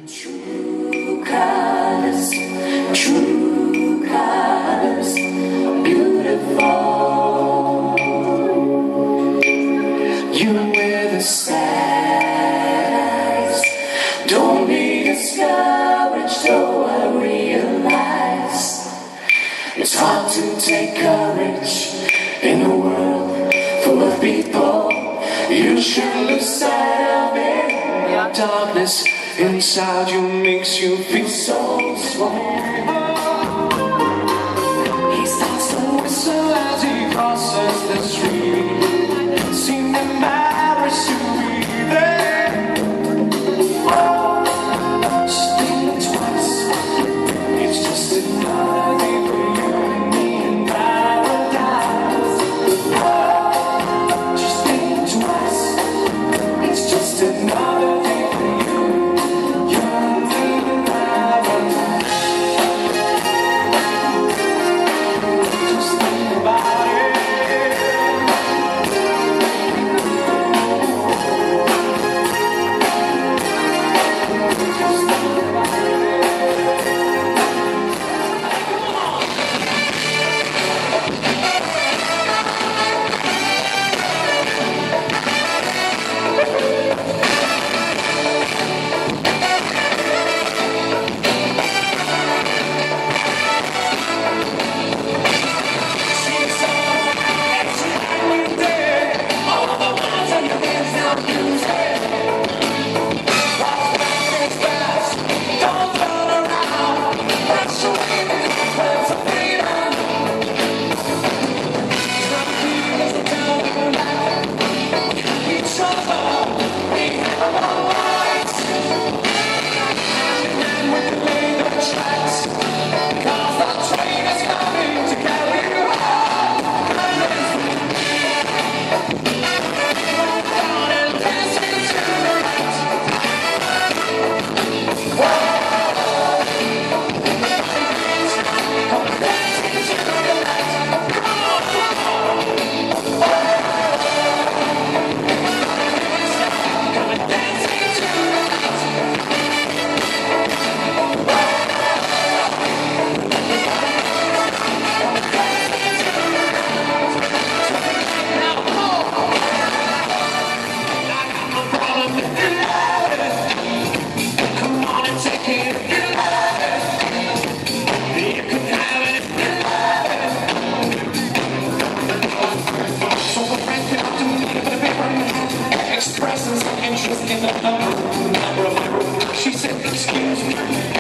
True colors, beautiful. You wear the sad eyes. Don't be discouraged, though I realize it's hard to take courage in a world full of people. You should lose sight of it. Darkness inside you makes you feel so small. He starts to whistle as he crosses the street. Seemed embarrassed to be there. Oh, just think twice. It's just another day for you and me in paradise. Oh, just think twice. It's just another day. Expresses interest in the number of my room. She said, excuse me.